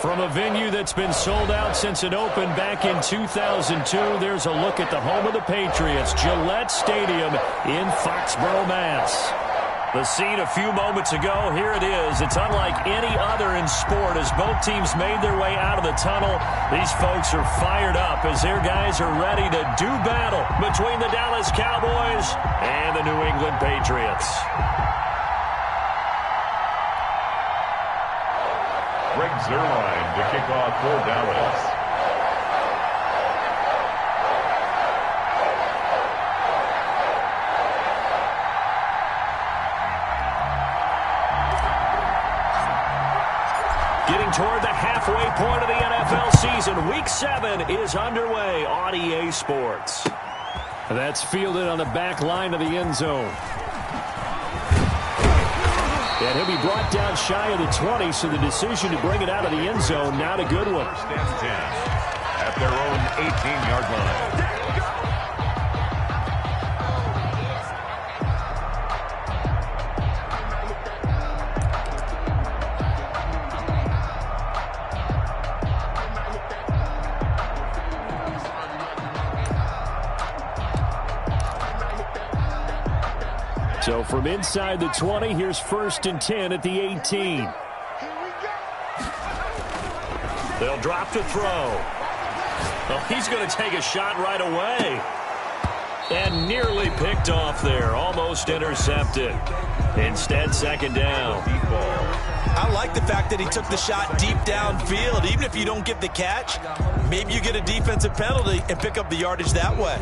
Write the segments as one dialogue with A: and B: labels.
A: From a venue that's been sold out since it opened back in 2002, there's a look at the home of the Patriots, Gillette Stadium in Foxborough, Mass. The scene a few moments ago, here it is. It's unlike any other in sport as both teams made their way out of the tunnel. These folks are fired up as their guys are ready to do battle between the Dallas Cowboys and the New England Patriots.
B: Greg Zuerlein to kick off for Dallas.
A: Getting toward the halfway point of the NFL season. Week 7 is underway on EA Sports. That's fielded on the back line of the end zone. And he'll be brought down shy of the 20, so the decision to bring it out of the end zone, not a good one.
B: First and 10 at their own 18-yard line.
A: So from inside the 20, here's 1st and 10 at the 18. They'll drop to throw. Well, he's going to take a shot right away. And nearly picked off there. Almost intercepted. Instead, 2nd down.
C: I like the fact that he took the shot deep downfield. Even if you don't get the catch, maybe you get a defensive penalty and pick up the yardage that way.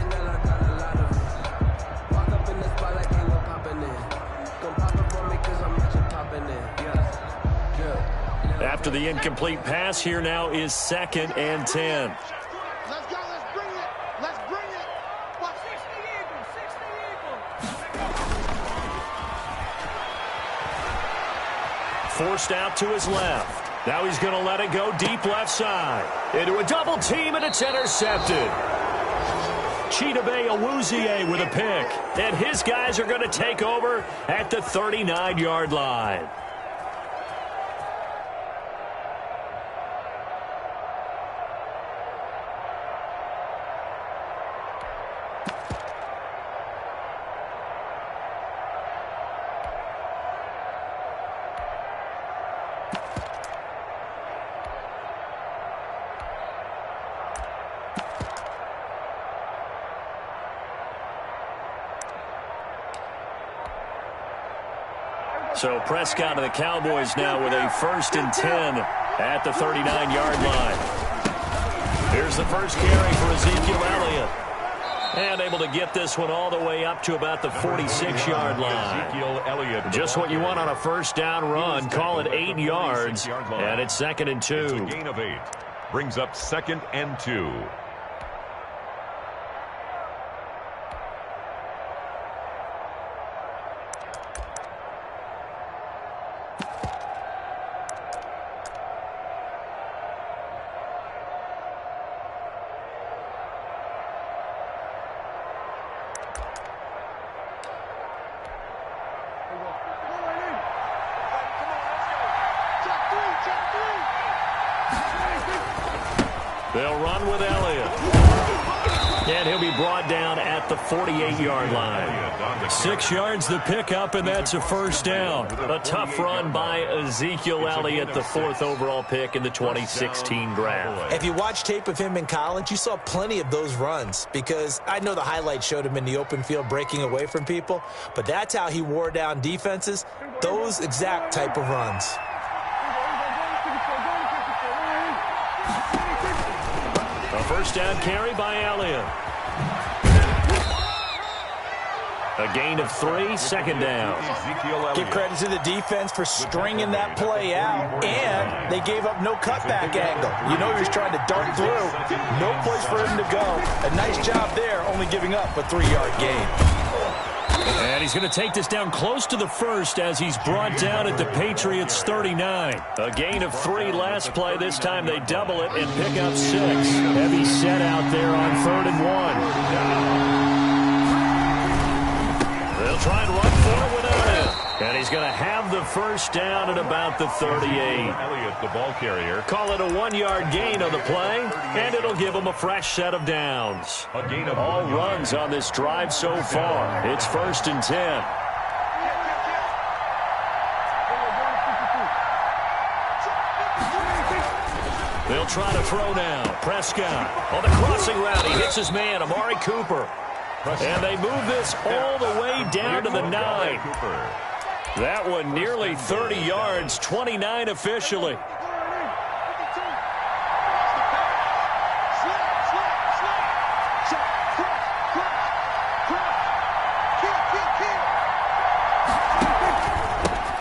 A: After the incomplete pass, here now is 2nd and 10.
D: Let's go. Let's bring it. Let's bring it. Watch. 60 Eagles. 60 Eagles.
A: Forced out to his left. Now he's going to let it go deep left side. Into a double team, and it's intercepted. Chidobe Awuzie with a pick. And his guys are going to take over at the 39-yard line. So Prescott and the Cowboys now with a 1st and 10 at the 39-yard line. Here's the first carry for Ezekiel Elliott. And able to get this one all the way up to about the 46-yard line.
B: Ezekiel Elliott.
A: Just what you want on a first down run. Call it 8 yards. And it's 2nd and 2.
B: It's a gain of 8. Brings up 2nd and 2.
A: They'll run with Elliott. And he'll be brought down at the 48-yard line. 6 yards the pickup, and that's a first down. A tough run by Ezekiel Elliott, the 4th overall pick in the 2016 draft.
C: If you watch tape of him in college, you saw plenty of those runs because I know the highlights showed him in the open field breaking away from people, but that's how he wore down defenses, those exact type of runs.
A: A first down carry by Elliott. A gain of 3, 2nd down.
C: Give credit to the defense for stringing that play out, and they gave up no cutback angle. You know he was trying to dart through. No place for him to go. A nice job there, only giving up a 3-yard gain.
A: And he's going to take this down close to the 1st as he's brought down at the Patriots' 39. A gain of 3 last play. This time they double it and pick up 6. Heavy set out there on 3rd and 1. They'll try and run for it with Elliott. And he's going to have the first down at about the 38.
B: Elliott, the ball carrier.
A: Call it a 1-yard gain on the play, and it'll give him a fresh set of downs.
B: A gain of
A: All
B: 1 yard.
A: runs on this drive so far. It's 1st and 10. They'll try to throw now. Prescott on the crossing route. He hits his man, Amari Cooper. And they move this all the way down to the 9. That one nearly 30 yards, 29 officially.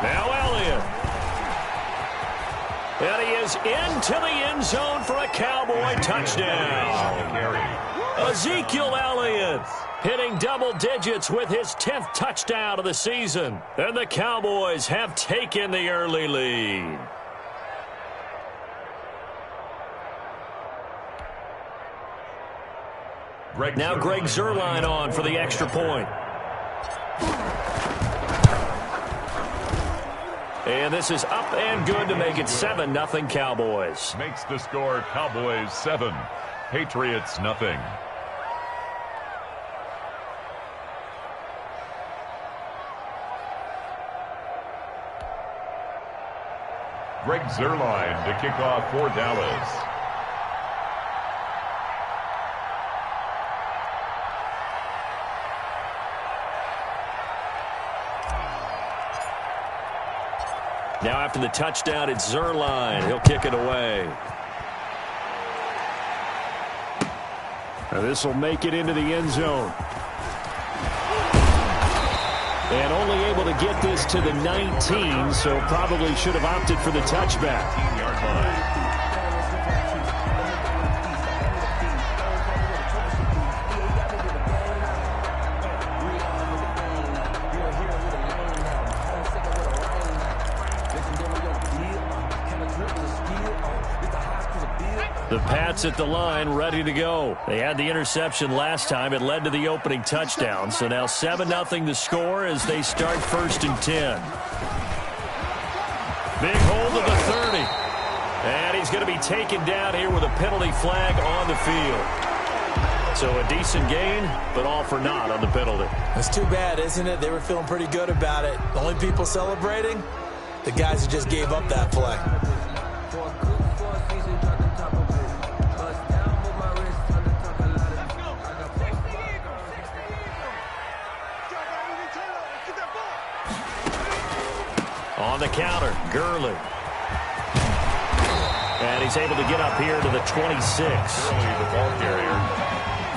A: Now Elliott. And he is into the end zone for a Cowboy touchdown. Ezekiel Elliott hitting double digits with his 10th touchdown of the season. And the Cowboys have taken the early lead. Now Greg Zuerlein on for the extra point. And this is up and good to make it 7-0 Cowboys.
B: Makes the score Cowboys 7, Patriots nothing. Greg Zuerlein to kick off for Dallas.
A: Now after the touchdown, it's Zuerlein. He'll kick it away. This will make it into the end zone. And only able to get this to the 19, so probably should have opted for the touchback.
B: 19-yard line.
A: The Pats at the line, ready to go. They had the interception last time. It led to the opening touchdown. So now 7-0 the score as they start 1st and 10. Big hold of the 30. And he's going to be taken down here with a penalty flag on the field. So a decent gain, but all for naught on the penalty.
C: It's too bad, isn't it? They were feeling pretty good about it. The only people celebrating, the guys who just gave up that play.
A: On the counter, Gurley. And he's able to get up here to the 26.
B: Gurley, the ball carrier.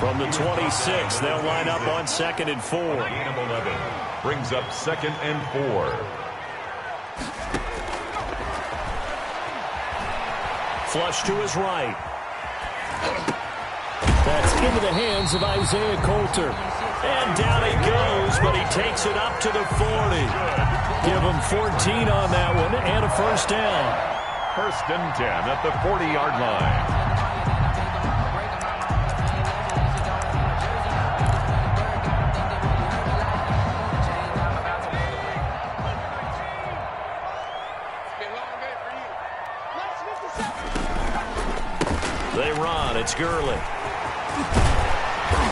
A: From the 26, they'll line up on 2nd and 4.
B: Gain of 11. Brings up 2nd and 4.
A: Flush to his right. That's into the hands of Isaiah Coulter. And down he goes, but he takes it up to the 40. Give him 14 on that one and a first down.
B: 1st and 10 at the 40-yard line.
A: They run. It's Gurley.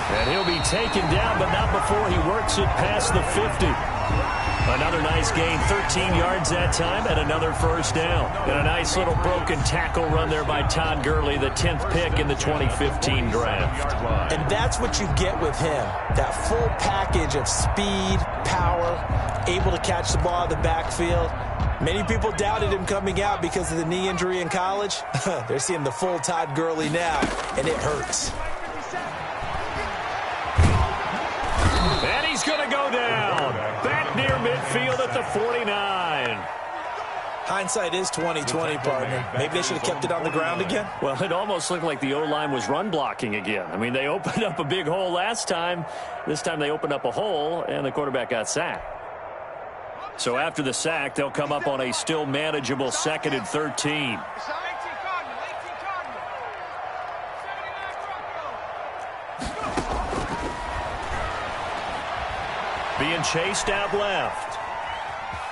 A: And he'll be taken down, but not before he works it past the 50. Another nice gain, 13 yards that time, and another first down. And a nice little broken tackle run there by Todd Gurley, the 10th pick in the 2015 draft.
C: And that's what you get with him, that full package of speed, power, able to catch the ball in the backfield. Many people doubted him coming out because of the knee injury in college. They're seeing the full Todd Gurley now, and it hurts.
A: And he's going to go down. Back near midfield at the 49.
C: Hindsight is 20/20, partner. Maybe they should have kept it on the ground again.
A: Well, it almost looked like the O-line was run blocking again. I mean, they opened up a big hole last time. This time they opened up a hole, and the quarterback got sacked. So after the sack, they'll come up on a still manageable 2nd and 13. Being chased out left.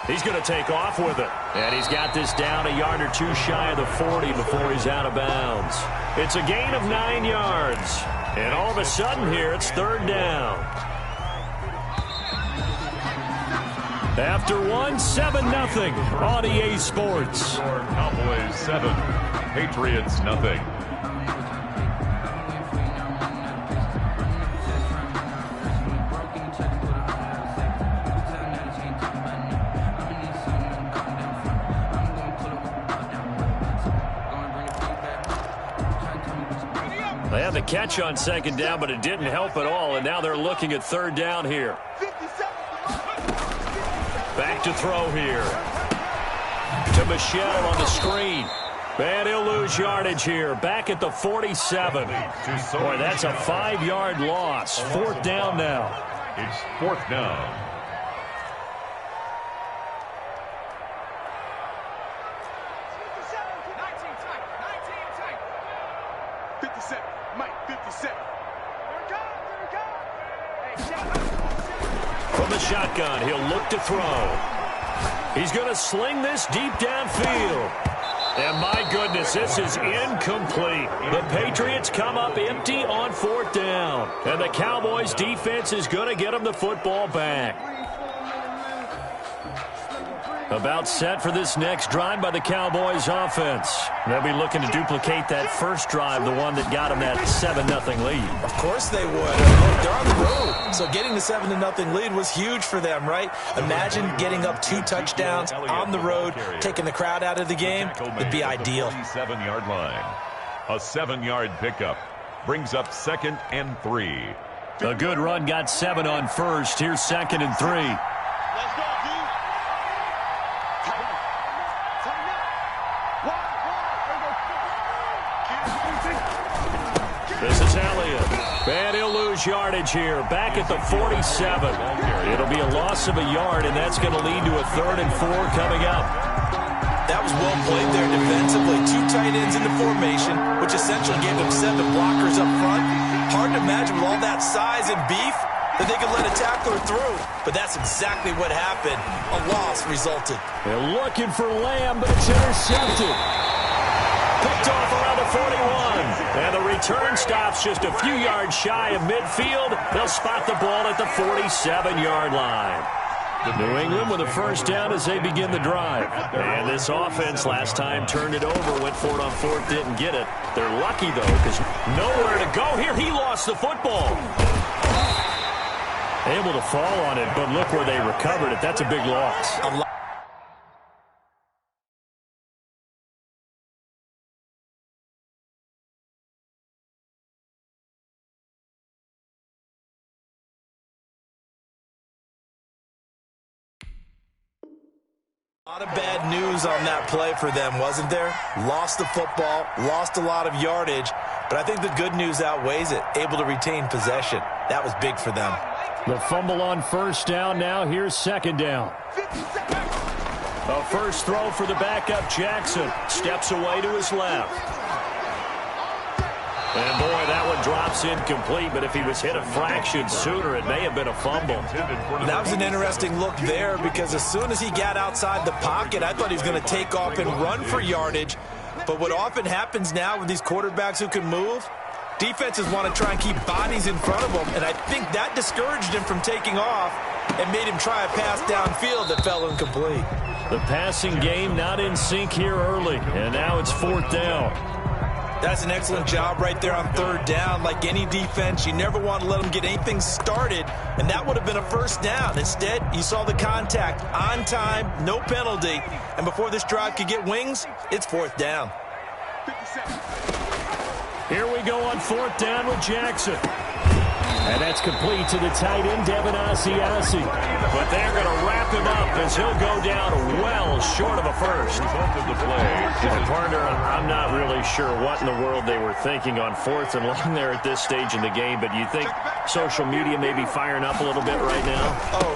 A: He's going to take off with it. And he's got this down a yard or two shy of the 40 before he's out of bounds. It's a gain of 9 yards. And all of a sudden here, it's third down. After 7-0 on EA Sports.
B: Cowboys 7, Patriots nothing.
A: They had the catch on second down, but it didn't help at all, and now they're looking at third down here. Back to throw here. To Michelle on the screen. And he'll lose yardage here. Back at the 47. Boy, that's a 5-yard loss. Fourth down now.
B: It's fourth down.
A: From the shotgun, he'll look to throw. He's going to sling this deep downfield. And my goodness, this is incomplete. The Patriots come up empty on fourth down. And the Cowboys defense is going to get them the football back. About set for this next drive by the Cowboys offense. They'll be looking to duplicate that first drive, the one that got them that 7-0 lead.
C: Of course they would. They're on the road. So getting the 7-0 lead was huge for them, right? Imagine getting up 2 touchdowns on the road, taking the crowd out of the game. Would be ideal.
B: 7-yard line. A 7-yard pickup brings up 2nd and 3.
A: A good run got 7 on first. Here's 2nd and 3. This is Elliott. And he'll lose yardage here. Back at the 47. It'll be a loss of a yard, and that's going to lead to a 3rd and 4 coming up.
C: That was well played there defensively. 2 tight ends in the formation, which essentially gave them 7 blockers up front. Hard to imagine with all that size and beef that they could let a tackler through. But that's exactly what happened. A loss resulted.
A: They're looking for Lamb, but it's intercepted. Picked off around the 41. And the return stops just a few yards shy of midfield. They'll spot the ball at the 47-yard line. New England with a first down as they begin the drive. And this offense last time turned it over, went for it on fourth, didn't get it. They're lucky, though, because nowhere to go here. He lost the football. Able to fall on it, but look where they recovered it. That's a big loss.
C: A lot of bad news on that play for them, wasn't there? Lost the football, lost a lot of yardage, but I think the good news outweighs it. Able to retain possession. That was big for them.
A: The fumble on first down now. Here's 2nd down. A first throw for the backup, Jackson. Steps away to his left. And, boy, that one drops incomplete, but if he was hit a fraction sooner, it may have been a fumble.
C: That was an interesting look there because as soon as he got outside the pocket, I thought he was going to take off and run for yardage. But what often happens now with these quarterbacks who can move, defenses want to try and keep bodies in front of them, and I think that discouraged him from taking off and made him try a pass downfield that fell incomplete.
A: The passing game not in sync here early, and now it's 4th down.
C: That's an excellent job right there on 3rd down. Like any defense, you never want to let them get anything started, and that would have been a first down. Instead, you saw the contact on time, no penalty, and before this drive could get wings, it's 4th down.
A: Here we go on 4th down with Jackson. And that's complete to the tight end, Devin Asiasi. But they're going to wrap him up as he'll go down well short of a first. Partner, I'm not really sure what in the world they were thinking on 4th and long there at this stage in the game, but you think social media may be firing up a little bit right now?
C: Oh,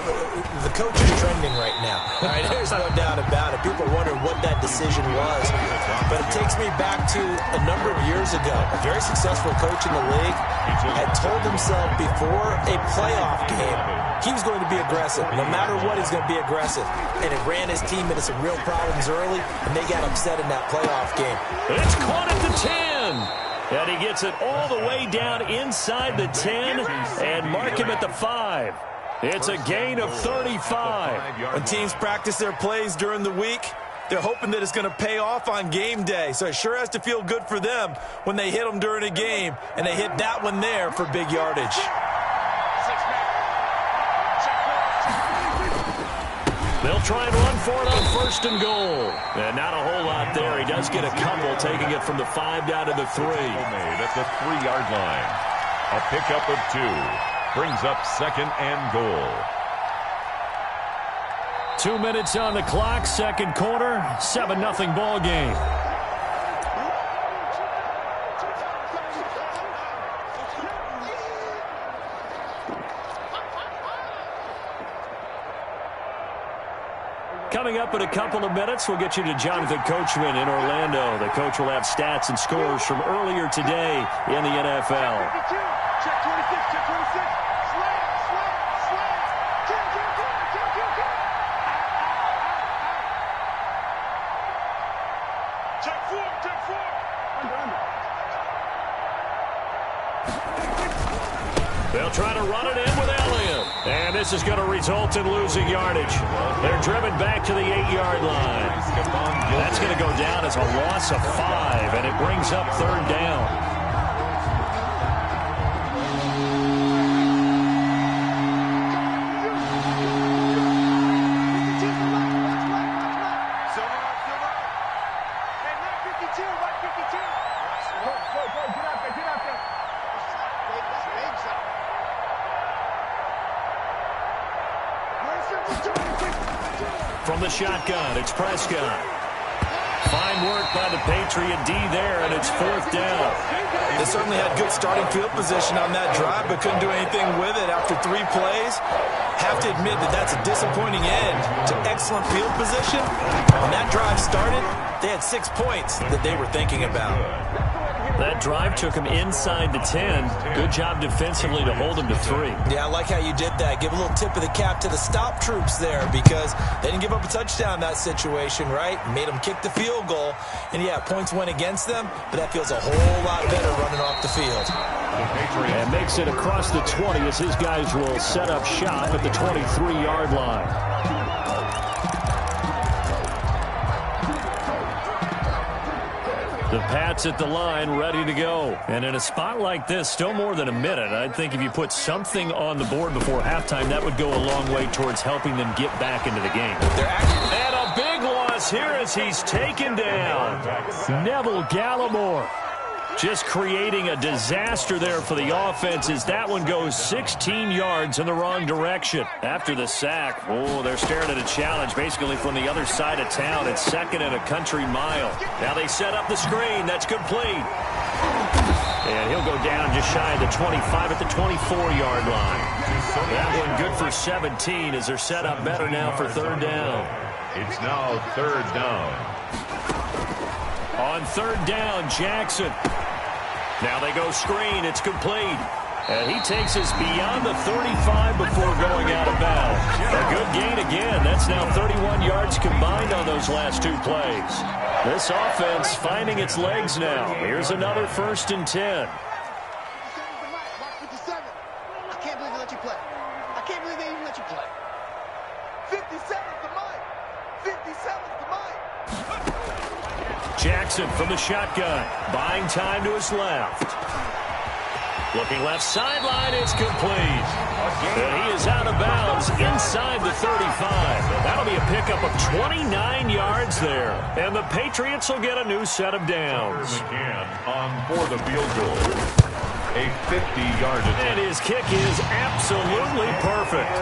C: the coach is trending right now. All right, there's no doubt about it. People are wondering what that decision was. But it takes me back to a number of years ago. A very successful coach in the league had told himself before a playoff game he was going to be aggressive. No matter what, he's going to be aggressive. And it ran his team into some real problems early, and they got upset in that playoff game.
A: It's caught at the 10. And he gets it all the way down inside the 10 and mark him at the 5. It's a gain of 35.
C: When teams practice their plays during the week, they're hoping that it's going to pay off on game day. So it sure has to feel good for them when they hit them during a game, and they hit that one there for big yardage.
A: They'll try and run for it on 1st and goal. And not a whole lot there. He does get a couple, taking it from the 5 down to the 3.
B: Made at the 3-yard line. A pickup of 2. Brings up 2nd and goal.
A: 2 minutes on the clock, 2nd quarter, 7-0 ball game. Coming up in a couple of minutes, we'll get you to Jonathan Coachman in Orlando. The coach will have stats and scores from earlier today in the NFL.
D: Check 26, check 26. Slam, slam, slam. Kill. Check 4. Under.
A: They'll try to run it in with Elliott. And this is going to result in losing yardage. They're driven back to the 8-yard line. That's going to go down as a loss of 5, and it brings up 3rd down. From the shotgun, it's Prescott. Fine work by the Patriot D there, and it's 4th down.
C: They certainly had good starting field position on that drive, but couldn't do anything with it after 3 plays. Have to admit that that's a disappointing end to excellent field position. When that drive started, they had 6 points that they were thinking about.
A: That drive took him inside the 10. Good job defensively to hold him to 3.
C: Yeah, I like how you did that. Give a little tip of the cap to the stop troops there, because they didn't give up a touchdown in that situation, right? Made them kick the field goal. And, yeah, points went against them, but that feels a whole lot better running off the field.
A: And makes it across the 20 as his guys will set up shop at the 23-yard line. The Pats at the line, ready to go. And in a spot like this, still more than a minute, I think if you put something on the board before halftime, that would go a long way towards helping them get back into the game. And a big loss here as he's taken down. Neville Gallimore just creating a disaster there for the offense as that one goes 16 yards in the wrong direction. After the sack, oh, they're staring at a challenge basically from the other side of town. It's 2nd and a country mile. Now they set up the screen. That's complete. And he'll go down just shy of the 25 at the 24-yard line. That one good for 17 as they're set up better now for 3rd down.
B: It's now 3rd down.
A: On 3rd down, Jackson. Now they go screen. It's complete. And he takes us beyond the 35 before going out of bounds. A good gain again. That's now 31 yards combined on those last 2 plays. This offense finding its legs now. Here's another 1st and 10.
D: 57. I can't believe they let you play. I can't believe they even let you play. 57's the mic. 57's the mic.
A: Jackson from the shotgun, buying time to his left. Looking left sideline, it's complete. And he is out of bounds inside the 35. That'll be a pickup of 29 yards there. And the Patriots will get a new set of downs.
B: McCann on for the field goal. A 50-yard attempt.
A: And his kick is absolutely perfect.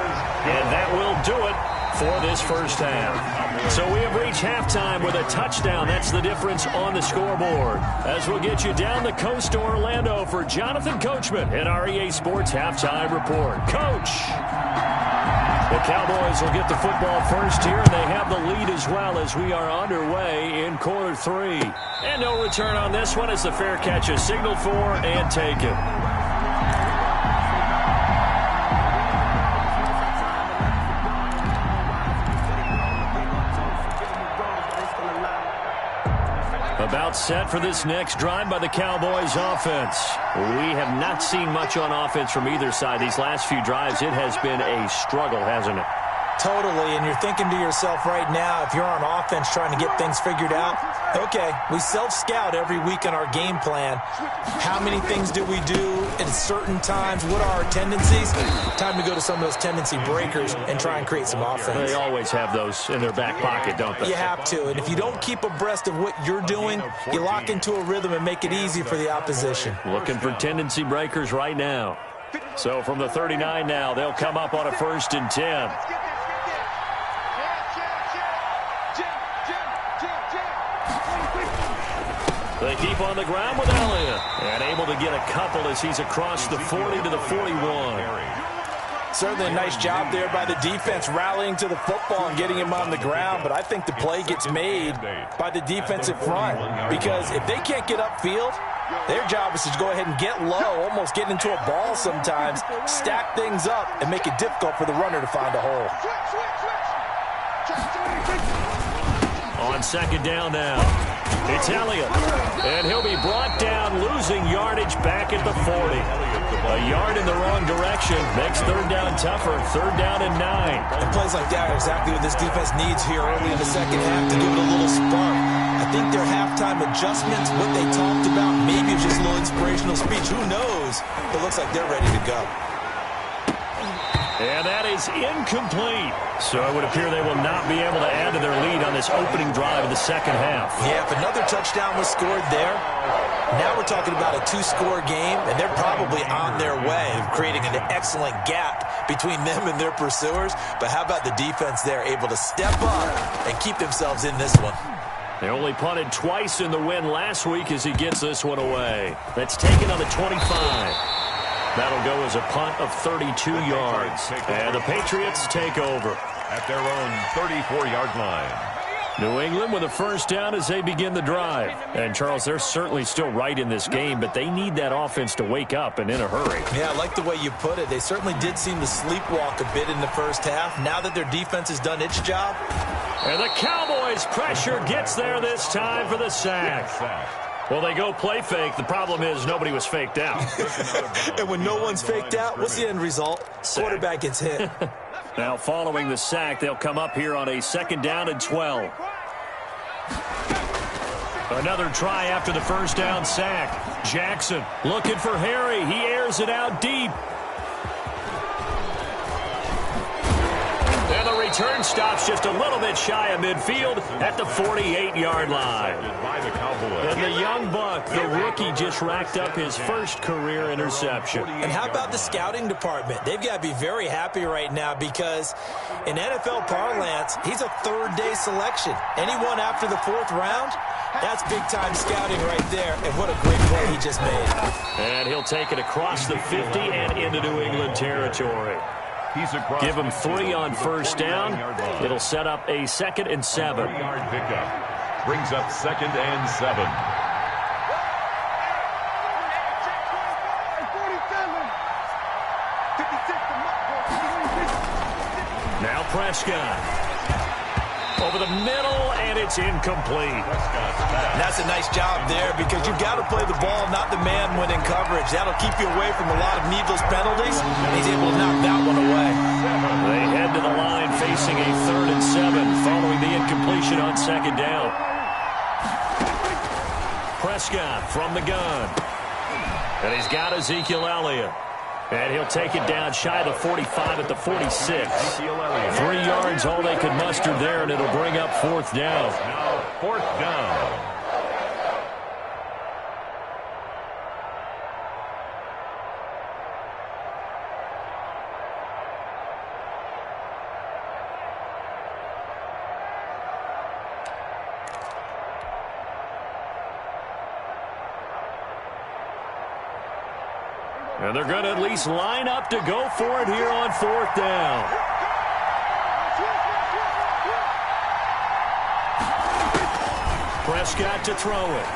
A: And that will do it for this first half. So we have reached halftime with a touchdown. That's the difference on the scoreboard. As we'll get you down the coast to Orlando for Jonathan Coachman in our EA Sports Halftime Report. Coach! The Cowboys will get the football first here, and they have the lead as well as we are underway in quarter 3. And no return on this one as the fair catch is signaled for and taken. About set for this next drive by the Cowboys offense. We have not seen much on offense from either side. These last few drives, it has been a struggle, hasn't it?
C: Totally, and you're thinking to yourself right now, if you're on offense trying to get things figured out, okay, we self-scout every week in our game plan. How many things do we do at certain times? What are our tendencies? Time to go to some of those tendency breakers and try and create some offense.
A: They always have those in their back pocket, don't they?
C: You have to, and if you don't keep abreast of what you're doing, you lock into a rhythm and make it easy for the opposition.
A: Looking for tendency breakers right now. So from the 39 now, they'll come up on a 1st and 10. They keep on the ground with Elliott. And able to get a couple as he's across the 40 to the 41.
C: Certainly a nice job there by the defense rallying to the football and getting him on the ground. But I think the play gets made by the defensive front. Because if they can't get upfield, their job is to go ahead and get low, almost get into a ball sometimes, stack things up, and make it difficult for the runner to find a hole.
A: On 2nd down now, it's Elliott. And he'll be brought down, losing yardage back at the 40. A yard in the wrong direction makes 3rd down tougher. 3rd down and 9.
C: And plays like that are exactly what this defense needs here early in the second half to give it a little spark. I think their halftime adjustments, what they talked about, maybe it's just a little inspirational speech. Who knows? It looks like they're ready to go.
A: And that is incomplete. So it would appear they will not be able to add to their lead on this opening drive of the second half.
C: Yeah, if another touchdown was scored there, now we're talking about a 2-score game, and they're probably on their way of creating an excellent gap between them and their pursuers. But how about the defense there, able to step up and keep themselves in this one?
A: They only punted twice in the win last week as he gets this one away. That's taken on the 25. That'll go as a punt of 32 yards. And the Patriots take over
B: at their own 34-yard line.
A: New England with a 1st down as they begin the drive. And, Charles, they're certainly still right in this game, but they need that offense to wake up and in a hurry.
C: Yeah, I like the way you put it. They certainly did seem to sleepwalk a bit in the first half. Now that their defense has done its job.
A: And the Cowboys' pressure gets there this time for the sack. Well, they go play fake. The problem is nobody was faked out.
C: And when no one's faked out, what's the end result?
A: Sack.
C: Quarterback gets hit.
A: Now, following the sack, they'll come up here on a 2nd down and 12. Another try after the 1st down sack. Jackson looking for Harry. He airs it out deep. And the return stops just a little bit shy of midfield at the 48-yard line. And the young buck, the rookie, just racked up his 1st career interception.
C: And how about the scouting department? They've got to be very happy right now because in NFL parlance, he's a 3rd-day selection. Anyone after the 4th round, that's big-time scouting right there. And what a great play he just made.
A: And he'll take it across the 50 and into New England territory. Give him 3 on 1st down. It'll set up a 2nd and 7.
B: Yard pickup brings up 2nd and 7.
A: Now Prescott. Over the middle, and it's incomplete.
C: That's a nice job there because you've got to play the ball, not the man when in coverage. That'll keep you away from a lot of needless penalties. He's able to knock that one away.
A: They head to the line facing a 3rd and 7 following the incompletion on 2nd down. Prescott from the gun. And he's got Ezekiel Elliott. And he'll take it down shy of the 45 at the 46. 3 yards, all they could muster there, and it'll bring up 4th down.
B: Now 4th down.
A: And they're going to at least line up to go for it here on 4th down. Prescott to throw it.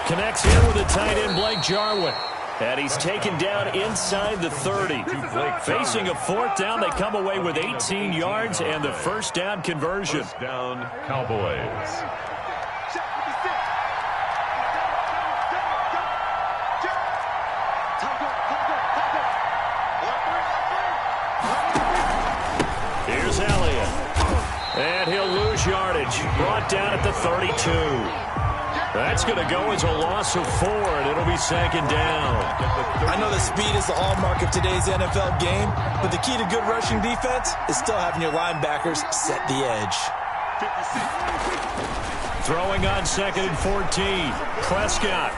A: Connects here with the tight end, Blake Jarwin. And he's taken down inside the 30. Facing a 4th down, they come away with 18 yards and the first down conversion.
B: First down, Cowboys.
A: Here's Elliott. And he'll lose yardage. Brought down at the 32. That's going to go as a loss of 4, and it'll be 2nd down.
C: I know that speed is the hallmark of today's NFL game, but the key to good rushing defense is still having your linebackers set the edge.
A: Throwing on 2nd and 14. Prescott.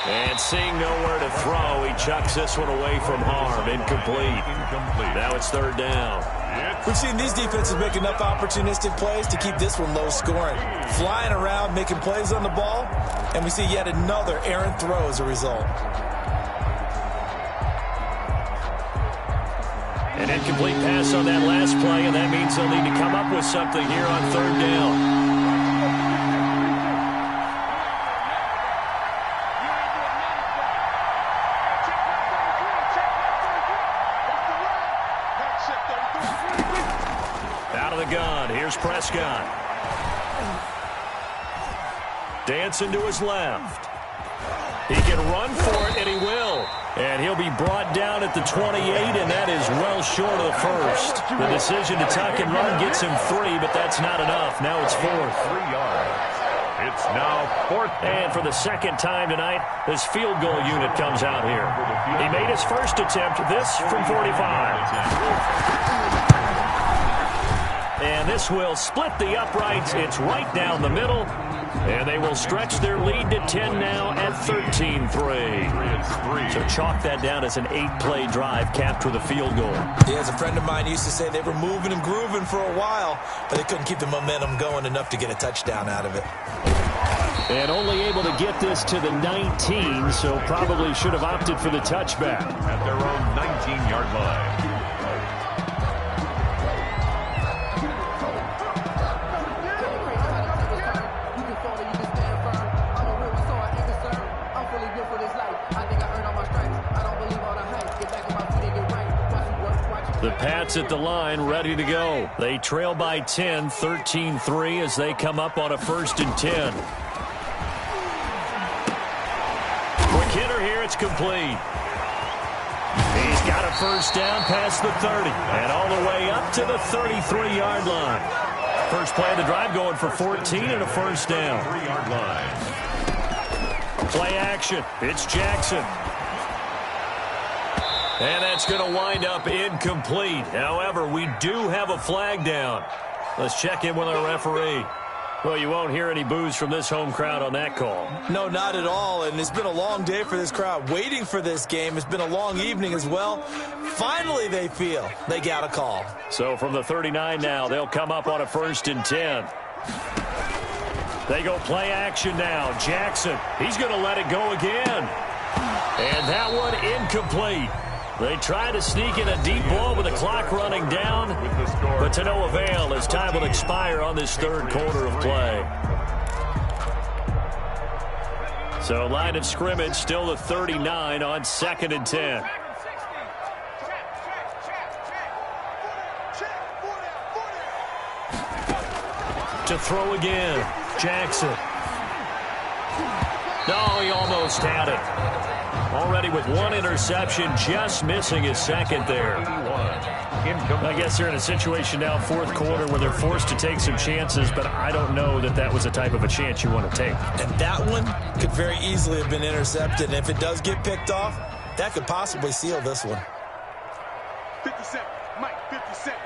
A: And seeing nowhere to throw, he chucks this one away from harm. Incomplete. Now it's 3rd down.
C: We've seen these defenses make enough opportunistic plays to keep this one low scoring. Flying around, making plays on the ball, and we see yet another errant throw as a result.
A: An incomplete pass on that last play, and that means they'll need to come up with something here on 3rd down. Here's Prescott. Dancing to his left. He can run for it, and he will. And he'll be brought down at the 28, and that is well short of the first. The decision to tuck and run gets him 3, but that's not enough. Now it's 4th.
B: 3 yards. It's now 4th.
A: And for the second time tonight, this field goal unit comes out here. He made his first attempt, this from 45. And this will split the uprights. It's right down the middle. And they will stretch their lead to 10 now at 13-3. So chalk that down as an 8-play drive capped with a field goal.
C: Yeah, as a friend of mine used to say, they were moving and grooving for a while, but they couldn't keep the momentum going enough to get a touchdown out of it.
A: And only able to get this to the 19, so probably should have opted for the touchback.
B: At their own 19-yard line.
A: The Pats at the line, ready to go. They trail by 10, 13-3 as they come up on a 1st and 10. Quick hitter here, it's complete. He's got a first down past the 30 and all the way up to the 33-yard line. First play of the drive going for 14 and a first down.
B: 3-yard line.
A: Play action. It's Jackson. And that's going to wind up incomplete. However, we do have a flag down. Let's check in with our referee. Well, you won't hear any boos from this home crowd on that call.
C: No, not at all. And it's been a long day for this crowd waiting for this game. It's been a long evening as well. Finally, they feel they got a call.
A: So from the 39 now, they'll come up on a 1st and 10. They go play action now. Jackson, he's going to let it go again. And that one incomplete. They try to sneak in a deep ball with the clock running down, but to no avail as time will expire on this 3rd quarter of play. So line of scrimmage still the 39 on 2nd and 10. To throw again, Jackson. No, he almost had it. Already with 1 interception, just missing his 2nd there. I guess they're in a situation now, 4th quarter, where they're forced to take some chances, but I don't know that that was the type of a chance you want to take.
C: And that one could very easily have been intercepted. And if it does get picked off, that could possibly seal this one.
D: 57, Mike, 57.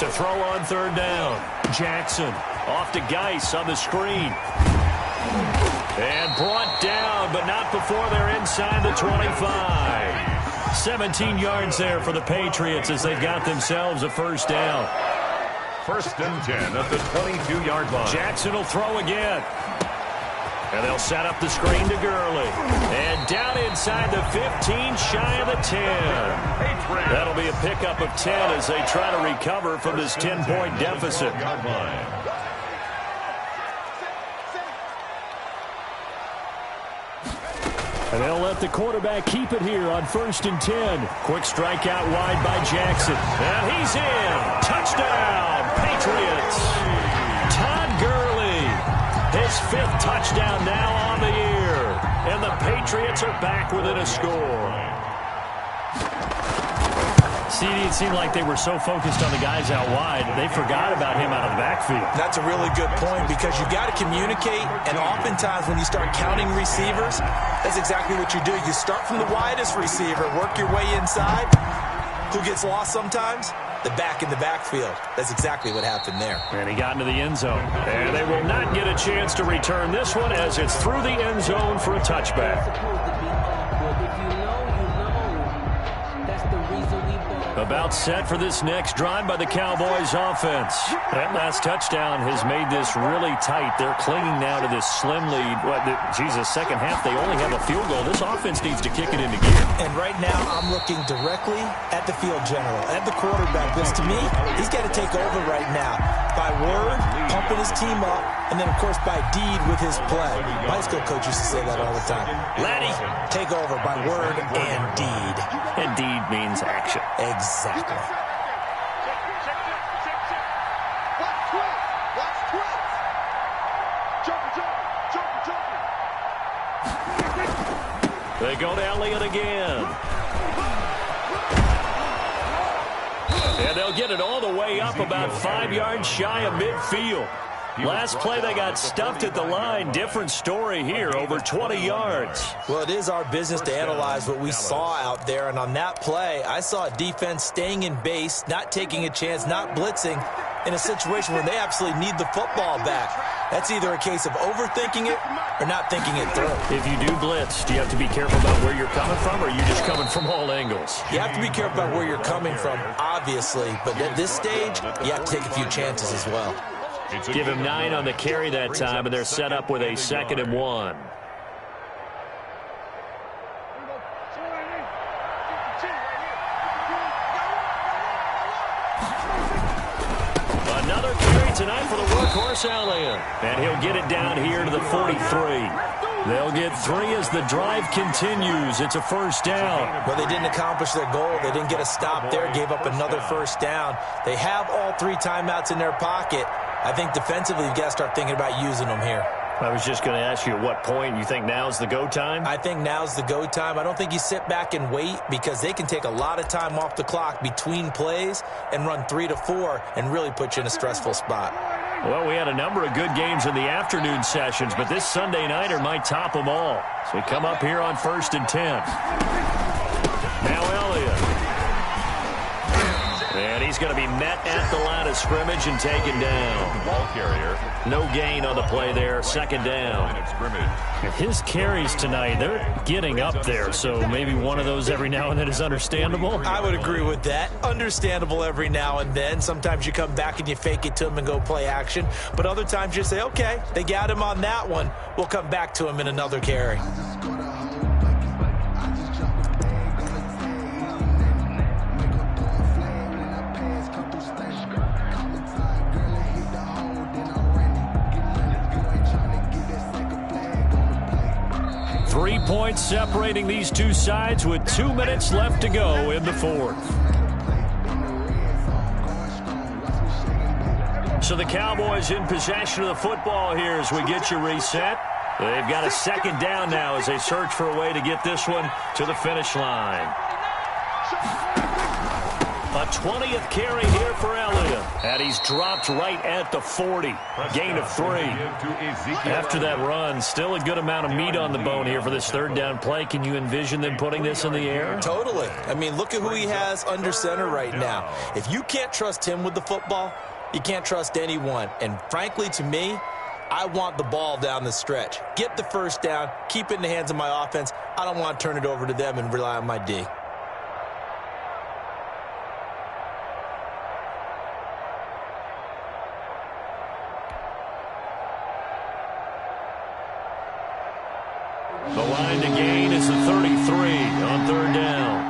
A: To throw on 3rd down, Jackson off to Geis on the screen. And brought down, but not before they're inside the 25. 17 yards there for the Patriots as they've got themselves a first down.
B: 1st and 10 at the 22-yard line.
A: Jackson will throw again. And they'll set up the screen to Gurley. And down inside the 15, shy of the 10. That'll be a pickup of 10 as they try to recover from this 10-point deficit. And they'll let the quarterback keep it here on 1st and 10. Quick strike out wide by Jackson. And he's in. Touchdown, Patriots. Todd Gurley, his 5th touchdown now on the year. And the Patriots are back within a score. See, it seemed like they were so focused on the guys out wide, they forgot about him out of the backfield.
C: That's a really good point because you got to communicate, and oftentimes when you start counting receivers, that's exactly what you do. You start from the widest receiver, work your way inside. Who gets lost sometimes? The back in the backfield. That's exactly what happened there.
A: And he got into the end zone. And they will not get a chance to return this one as it's through the end zone for a touchback. About set for this next drive by the Cowboys offense. That last touchdown has made this really tight. They're clinging now to this slim lead. Second half, they only have a field goal. This offense needs to kick it into gear.
C: And right now, I'm looking directly at the field general, at the quarterback. Because to me, he's got to take over right now. By word, pumping his team up, and then, of course, by deed with his play. My high school coach used to say that all the time. Laddie, take over by word and deed.
A: And deed means action.
C: Exactly.
A: They go to Elliott again. And they'll get it all the way up about 5 yards shy of midfield. Last play, they got stuffed at the line. Different story here, over 20 yards.
C: Well, it is our business to analyze what we saw out there. And on that play, I saw a defense staying in base, not taking a chance, not blitzing, in a situation where they absolutely need the football back. That's either a case of overthinking it or not thinking it through.
A: If you do blitz, do you have to be careful about where you're coming from, or are you just coming from all angles?
C: You have to be careful about where you're coming from, obviously. But at this stage, you have to take a few chances as well.
A: Give him 9 on the carry that time, and they're set up with a 2nd and 1. Another carry tonight for the workhorse Elliott. And he'll get it down here to the 43. They'll get 3 as the drive continues. It's a 1st down.
C: Well, they didn't accomplish their goal. They didn't get a stop there, gave up another 1st down. They have all 3 timeouts in their pocket. I think defensively, you've got to start thinking about using them here.
A: I was just going to ask you at what point you think now's the go time?
C: I think now's the go time. I don't think you sit back and wait because they can take a lot of time off the clock between plays and run 3 to 4 and really put you in a stressful spot.
A: Well, we had a number of good games in the afternoon sessions, but this Sunday nighter might top them all. So we come up here on 1st and 10. Now Elliott. And he's going to be met at the line of scrimmage and taken down.
B: Ball carrier.
A: No gain on the play there. 2nd down. His carries tonight, they're getting up there, so maybe one of those every now and then is understandable.
C: I would agree with that. Understandable every now and then. Sometimes you come back and you fake it to him and go play action. But other times you say, okay, they got him on that one. We'll come back to him in another carry.
A: 3 points separating these two sides with 2 minutes left to go in the 4th. So the Cowboys in possession of the football here as we get you reset. They've got a 2nd down now as they search for a way to get this one to the finish line. A 20th carry here for Elliott. And he's dropped right at the 40. Gain of 3. After that run, still a good amount of meat on the bone here for this 3rd down play. Can you envision them putting this in the air?
C: Totally. I mean, look at who he has under center right now. If you can't trust him with the football, you can't trust anyone. And frankly, to me, I want the ball down the stretch. Get the 1st down, keep it in the hands of my offense. I don't want to turn it over to them and rely on my D.
A: The line to gain is the 33 on third down.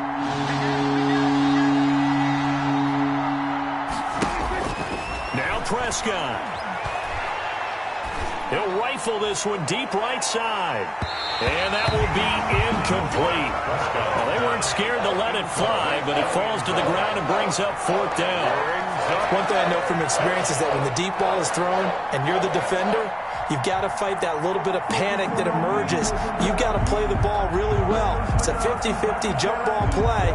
A: Now Prescott. He'll rifle this one deep right side. And that will be incomplete. Well, they weren't scared to let it fly, but it falls to the ground and brings up fourth down.
C: One thing I know from experience is that when the deep ball is thrown and you're the defender, you've got to fight that little bit of panic that emerges. You've got to play the ball really well. It's a 50-50 jump ball play.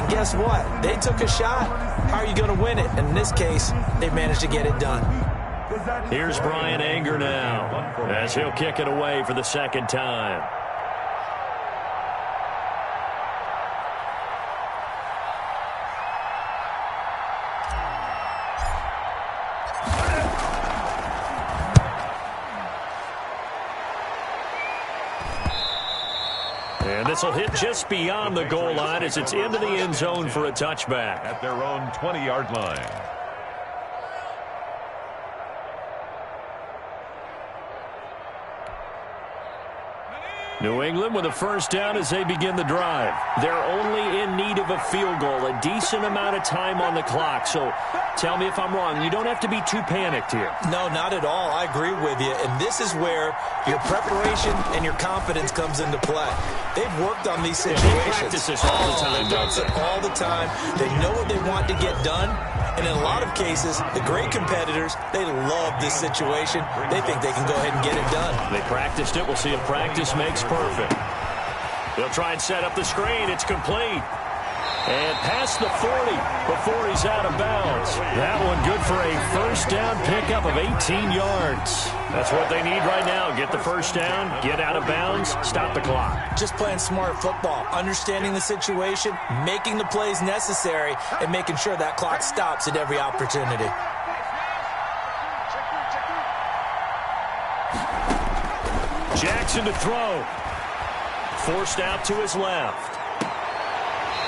C: And guess what? They took a shot. How are you going to win it? And in this case, they managed to get it done.
A: Here's Brian Anger now as he'll kick it away for the second time. And this will hit just beyond the goal line as it's into the end zone for a touchback.
B: At their own 20-yard line.
A: New England with a first down as they begin the drive. They're only in need of a field goal, a decent amount of time on the clock. So tell me if I'm wrong. You don't have to be too panicked here.
C: No, not at all. I agree with you. And this is where your preparation and your confidence comes into play. They've worked on these situations.
A: They practice this all the time, don't they?
C: All the time. They know what they want to get done. And in a lot of cases, the great competitors, they love this situation. They think they can go ahead and get it done.
A: They practiced it. We'll see if practice makes perfect. They'll try and set up the screen. It's complete. And past the 40 before he's out of bounds. That one good for a first down pickup of 18 yards. That's what they need right now. Get the first down, get out of bounds, stop the clock.
C: Just playing smart football, understanding the situation, making the plays necessary, and making sure that clock stops at every opportunity.
A: Jackson to throw. Forced out to his left.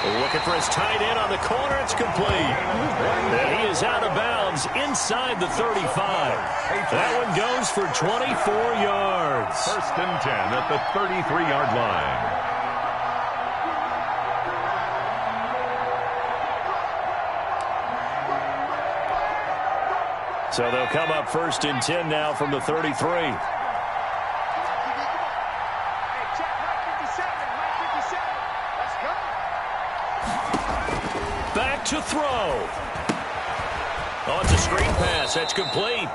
A: Looking for his tight end on the corner. It's complete. And he is out of bounds inside the 35. That one goes for 24 yards.
B: First and 10 at the 33-yard line.
A: So they'll come up first and 10 now from the 33. To throw. Oh, it's a screen pass. That's complete.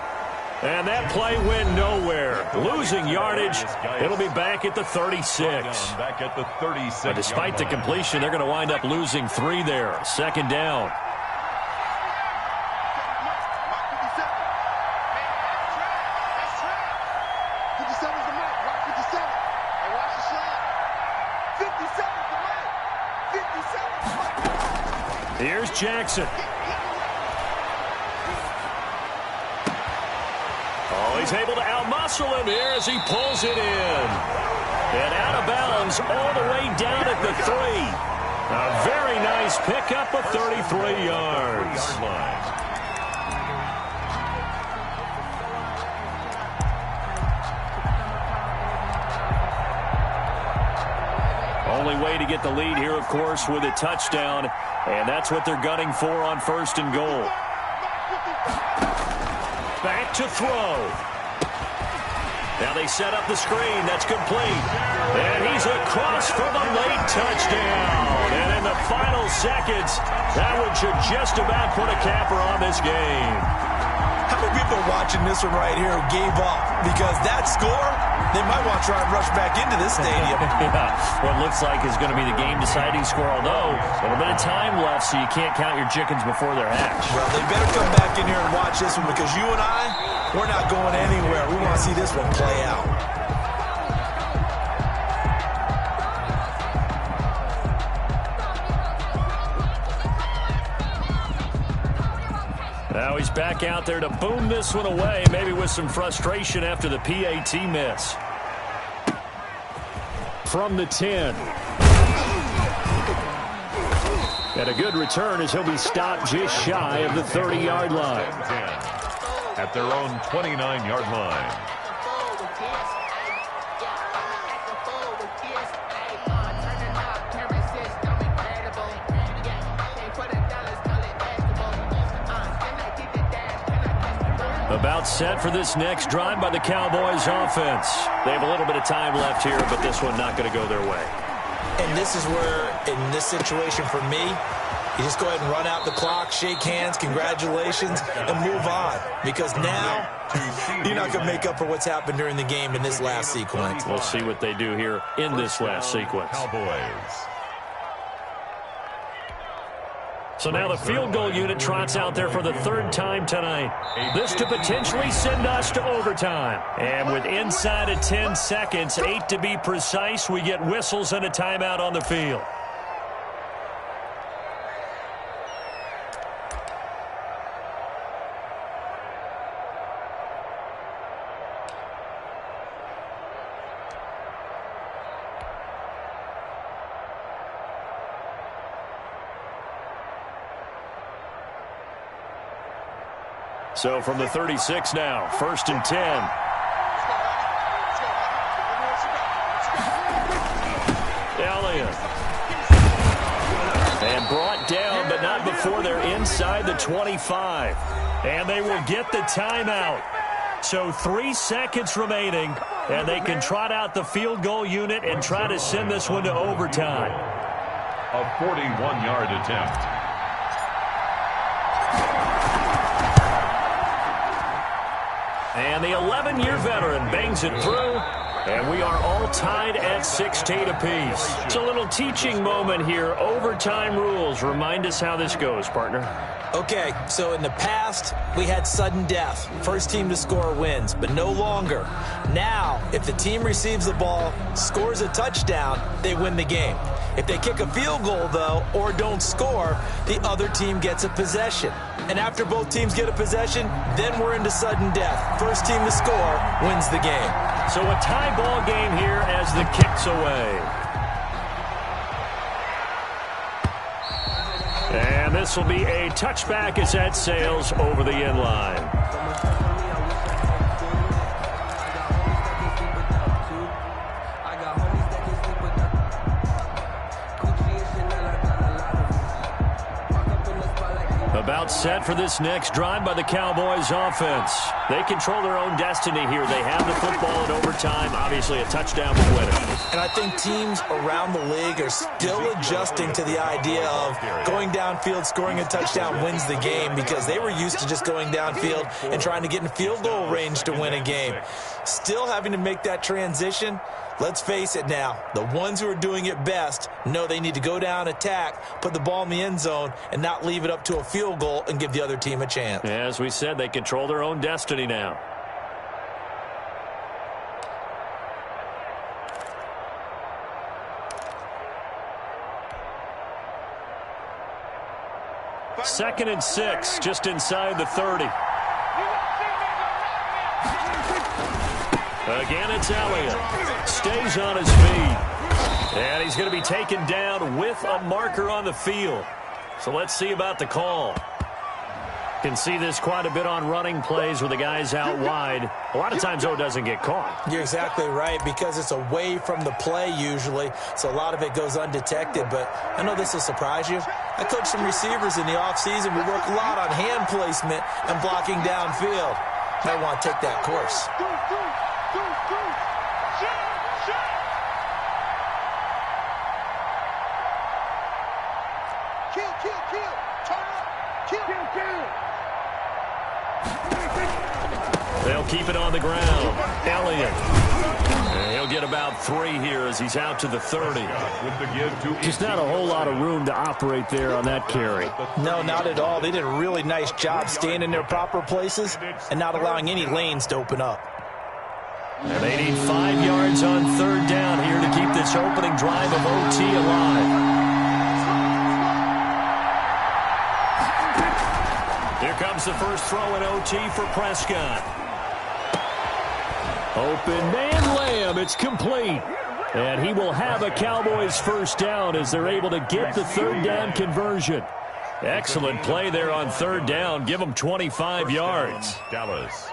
A: And that play went nowhere. Losing yardage. It'll be back at the 36.
B: Back at the 36.
A: But despite the completion, they're going to wind up losing 3 there. Second down. Here's Jackson. Oh, he's able to outmuscle him here as he pulls it in. And out of bounds all the way down at the 3. A very nice pickup of 33 yards. Only way to get the lead here, of course, with a touchdown. And that's what they're gunning for on first and goal. Back to throw. Now they set up the screen. That's complete. And he's across for the late touchdown. And in the final seconds, that one should just about put a capper on this game.
C: How many people are watching this one right here who gave up? Because that score, they might want to try and rush back into this stadium.
A: Yeah, what looks like is going to be the game-deciding score, although a little bit of time left, so you can't count your chickens before they're hatched.
C: Well, they better come back in here and watch this one because you and I, we're not going anywhere. We want to see this one play out.
A: Now he's back out there to boom this one away, maybe with some frustration after the PAT miss. From the 10. And a good return as he'll be stopped just shy of the 30-yard line.
B: At their own 29-yard line.
A: About set for this next drive by the Cowboys offense. They have a little bit of time left here, but this one not going to go their way.
C: And this is where, in this situation for me, you just go ahead and run out the clock, shake hands, congratulations, and move on. Because now, you're not going to make up for what's happened during the game in this last sequence.
A: We'll see what they do here in this last sequence.
B: Cowboys.
A: So now the field goal unit trots out there for the third time tonight. This to potentially send us to overtime. And with inside of 10 seconds, 8 to be precise, we get whistles and a timeout on the field. So from the 36 now, 1st and 10. Elliott. And brought down, but not before they're inside the 25. And they will get the timeout. So 3 seconds remaining, and they can trot out the field goal unit and try to send this one to overtime.
B: A 41-yard attempt.
A: And the 11-year veteran bangs it through, and we are all tied at 16 apiece. It's a little teaching moment here. Overtime rules. Remind us how this goes, partner.
C: Okay, so in the past, we had sudden death. First team to score wins, but no longer. Now, if the team receives the ball, scores a touchdown, they win the game. If they kick a field goal, though, or don't score, the other team gets a possession. And after both teams get a possession, then we're into sudden death. First team to score wins the game.
A: So a tie ball game here as the kick's away. And this will be a touchback as that sails over the end line. About set for this next drive by the Cowboys offense. They control their own destiny here. They have the football in overtime. Obviously, a touchdown will win it.
C: And I think teams around the league are still adjusting to the idea of going downfield, scoring a touchdown wins the game, because they were used to just going downfield and trying to get in field goal range to win a game. Still having to make that transition. Let's face it now, the ones who are doing it best know they need to go down, attack, put the ball in the end zone, and not leave it up to a field goal and give the other team a chance.
A: As we said, they control their own destiny now. Second and 6, just inside the 30. Again, it's Elliott. Stays on his feet. And he's going to be taken down with a marker on the field. So let's see about the call. Can see this quite a bit on running plays with the guys out wide. A lot of times, though, it doesn't get caught.
C: You're exactly right, because it's away from the play usually, so a lot of it goes undetected. But I know this will surprise you. I coach some receivers in the offseason. We work a lot on hand placement and blocking downfield. Might want to take that course.
A: They'll keep it on the ground. Elliott. And he'll get about 3 here as he's out to the 30. Just not a whole lot of room to operate there on that carry.
C: No, not at all. They did a really nice job staying in their proper places and not allowing any lanes to open up.
A: And they need 5 yards on third down here to keep this opening drive of OT alive. Here comes the first throw in OT for Prescott. Open man Lamb, it's complete. And he will have a Cowboys first down as they're able to get the third down conversion. Excellent play there on third down. Give them 25 yards.
B: Dallas.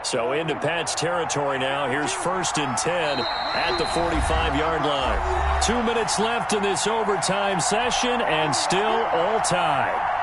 A: So into Pat's territory now. Here's 1st and 10 at the 45-yard line. 2 minutes left in this overtime session, and still all tied.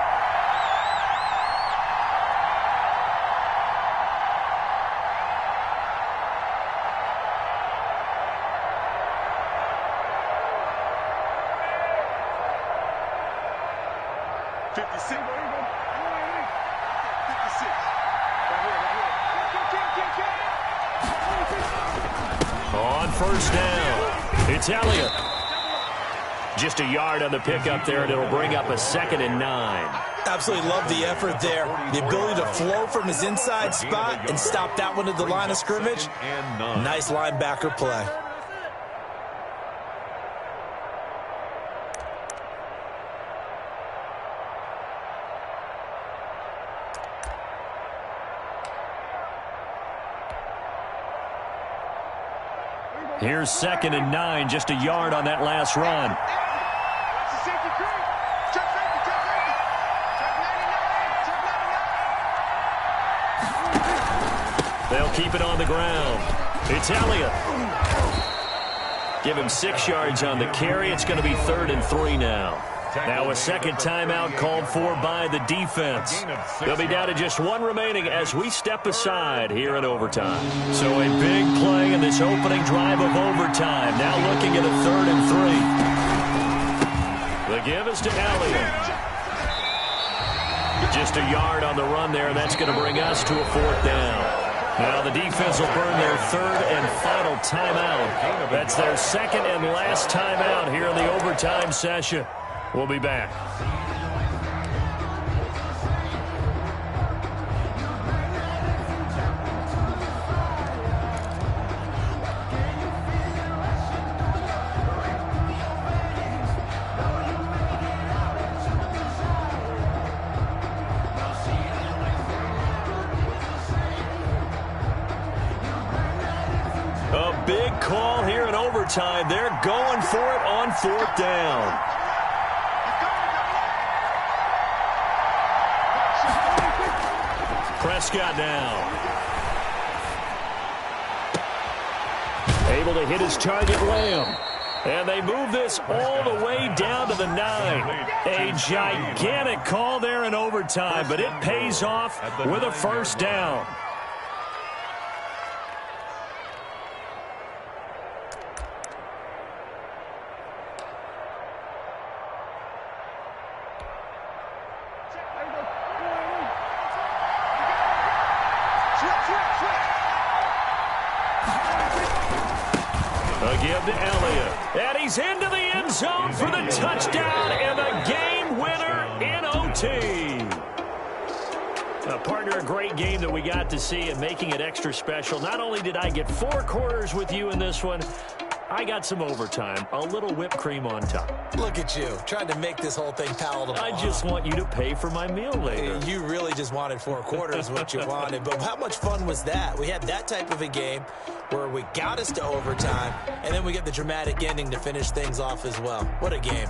A: On 1st down, it's Elliott. Just a yard on the pickup there, and it'll bring up a 2nd and 9.
C: Absolutely love the effort there. The ability to flow from his inside spot and stop that one at the line of scrimmage. Nice linebacker play.
A: Here's 2nd and 9, just a yard on that last run. They'll keep it on the ground. It's Elliott. Give him 6 yards on the carry. It's going to be 3rd and 3 now. Now a second timeout called for by the defense. They'll be down to just 1 remaining as we step aside here in overtime. So a big play in this opening drive of overtime. Now looking at a 3rd and 3. The give is to Elliott. Just a yard on the run there. That's going to bring us to a 4th down. Now the defense will burn their 3rd and final timeout. That's their 2nd and last timeout here in the overtime session. We'll be back. A big call here in overtime. They're going for it on 4th down. Prescott now. Able to hit his target, Lamb. And they move this all the way down to the 9. A gigantic call there in overtime, but it pays off with a 1st down. A give to Elliott. And he's into the end zone for the touchdown and the game winner in OT. Partner, a great game that we got to see and making it extra special. Not only did I get 4 quarters with you in this one, I got some overtime, a little whipped cream on top.
C: Look at you, trying to make this whole thing palatable.
A: I just want you to pay for my meal later.
C: You really just wanted 4 quarters, what you wanted. But how much fun was that? We had that type of a game where we got us to overtime, and then we get the dramatic ending to finish things off as well. What a game.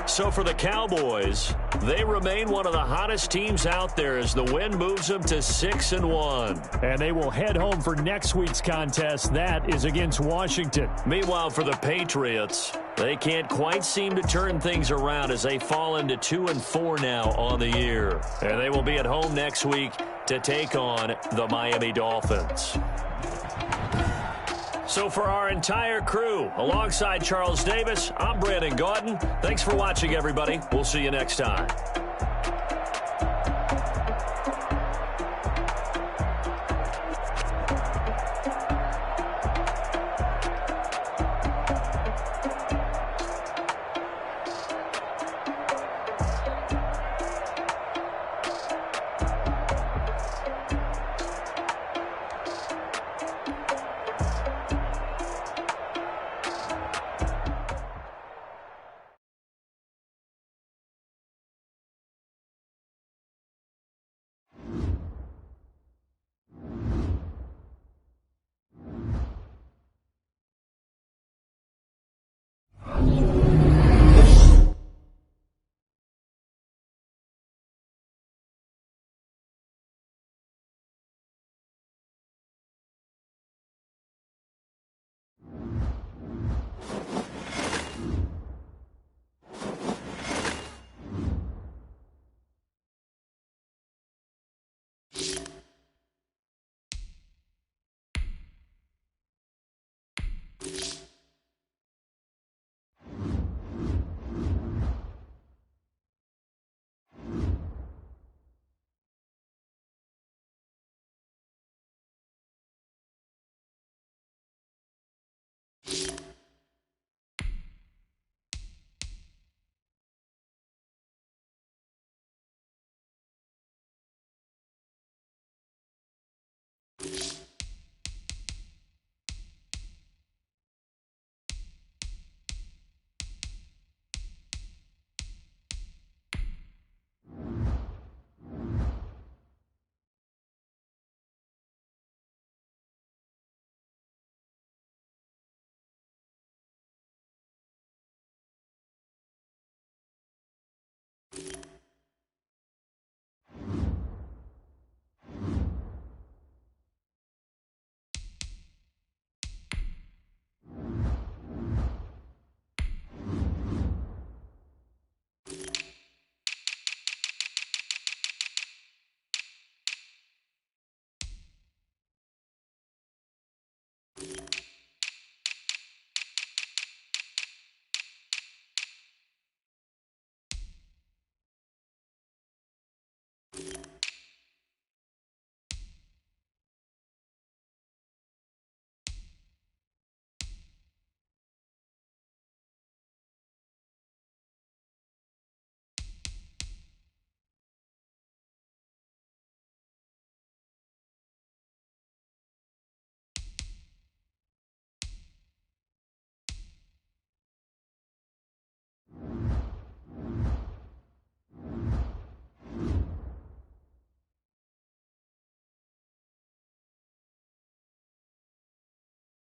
A: So for the Cowboys, they remain one of the hottest teams out there as the win moves them to 6-1. And they will head home for next week's contest. That is against Washington. Meanwhile, for the Patriots, they can't quite seem to turn things around as they fall into 2-4 now on the year. And they will be at home next week to take on the Miami Dolphins. So for our entire crew, alongside Charles Davis, I'm Brandon Gaudin. Thanks for watching, everybody. We'll see you next time.